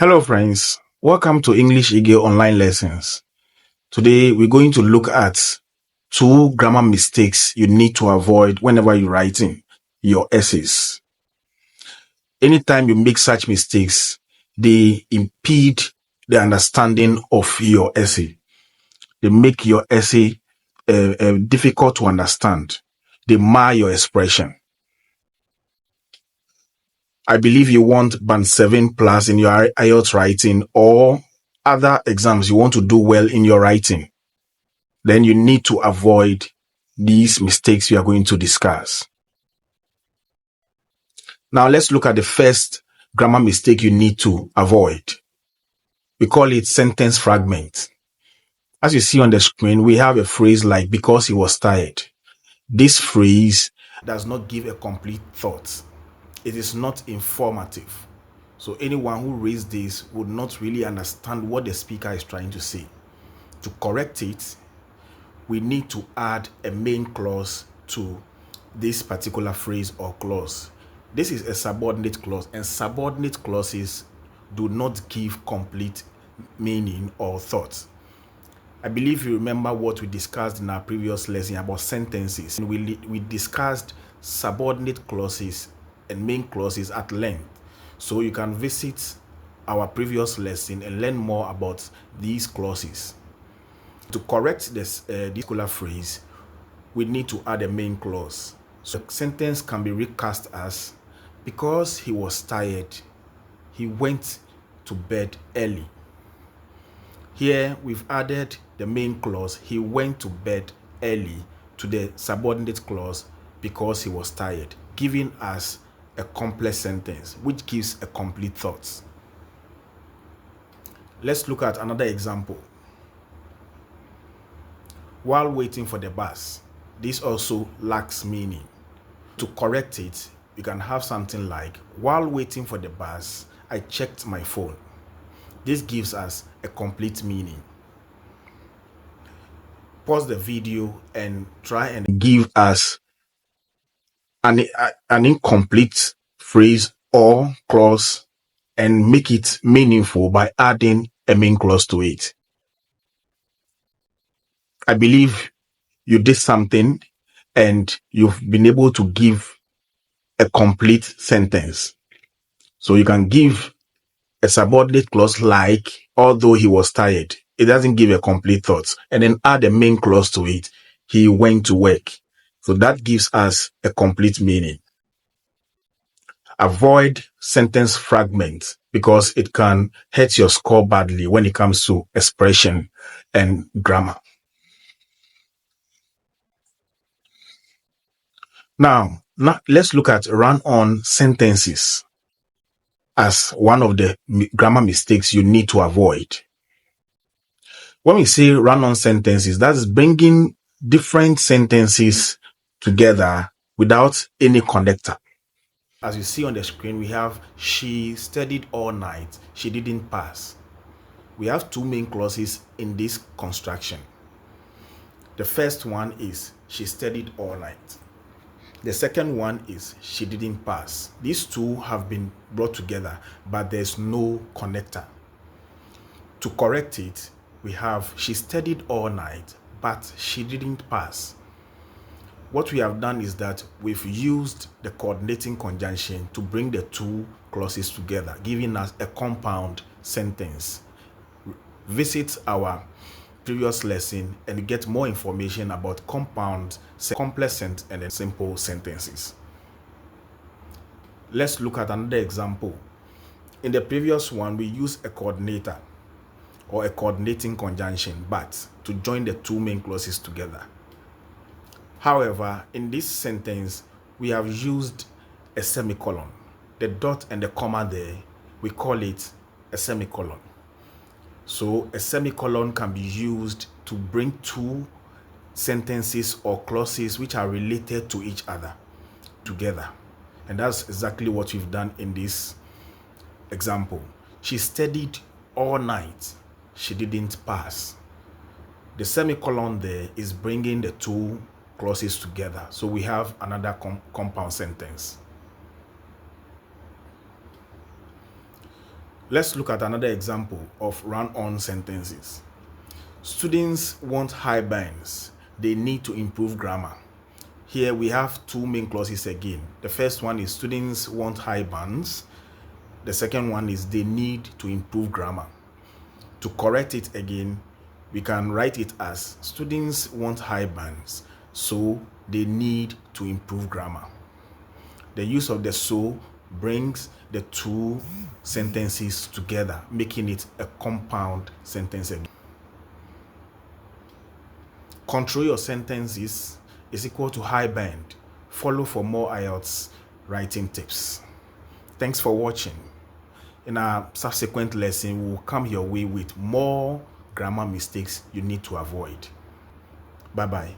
Hello friends, welcome to English Eagle online lessons. Today we're going to look at two grammar mistakes you need to avoid whenever you're writing your essays. Anytime you make such mistakes, they impede the understanding of your essay. They make your essay difficult to understand. They mar your expression. I believe you want band 7 plus in your IELTS writing or other exams you want to do well in your writing. Then you need to avoid these mistakes we are going to discuss. Now let's look at the first grammar mistake you need to avoid. We call it sentence fragment. As you see on the screen, we have a phrase like because he was tired. This phrase does not give a complete thought. It is not informative. So anyone who reads this would not really understand what the speaker is trying to say. To correct it, we need to add a main clause to this particular phrase or clause. This is a subordinate clause, and subordinate clauses do not give complete meaning or thought. I believe you remember what we discussed in our previous lesson about sentences. We discussed subordinate clauses and main clauses at length. So you can visit our previous lesson and learn more about these clauses. To correct this particular phrase, we need to add a main clause. So the sentence can be recast as, because he was tired, he went to bed early. Here we've added the main clause, he went to bed early, to the subordinate clause, because he was tired, giving us a complex sentence which gives a complete thought. Let's look at another example. While waiting for the bus, this also lacks meaning. To correct it, you can have something like, while waiting for the bus, I checked my phone. This gives us a complete meaning. Pause the video and try and give us an incomplete phrase or clause and make it meaningful by adding a main clause to it. I believe you did something and you've been able to give a complete sentence. So you can give a subordinate clause like, although he was tired. It doesn't give a complete thought. And then add a main clause to it. He went to work. So that gives us a complete meaning. Avoid sentence fragments because it can hurt your score badly when it comes to expression and grammar. Now let's look at run-on sentences as one of the grammar mistakes you need to avoid. When we say run-on sentences, that's bringing different sentences together without any connector. As you see on the screen, we have, she studied all night, she didn't pass. We have two main clauses in this construction. The first one is, she studied all night. The second one is, she didn't pass. These two have been brought together, but there's no connector. To correct it, we have, she studied all night, but she didn't pass. What we have done is that we've used the coordinating conjunction to bring the two clauses together, giving us a compound sentence. Visit our previous lesson and get more information about compound, complex, and then simple sentences. Let's look at another example. In the previous one, we used a coordinator or a coordinating conjunction, but to join the two main clauses together. However, in this sentence, we have used a semicolon. The dot and the comma there, we call it a semicolon. So a semicolon can be used to bring two sentences or clauses which are related to each other together. And that's exactly what we've done in this example. She studied all night. She didn't pass. The semicolon there is bringing the two clauses together. So we have another compound sentence. Let's look at another example of run-on sentences. Students want high bands. They need to improve grammar. Here we have two main clauses again. The first one is students want high bands. The second one is they need to improve grammar. To correct it again, we can write it as students want high bands, so they need to improve grammar. The use of the so brings the two sentences together, making it a compound sentence again. Control your sentences is equal to high band. Follow for more IELTS writing tips. Thanks for watching. In our subsequent lesson, we will come your way with more grammar mistakes you need to avoid. Bye-bye.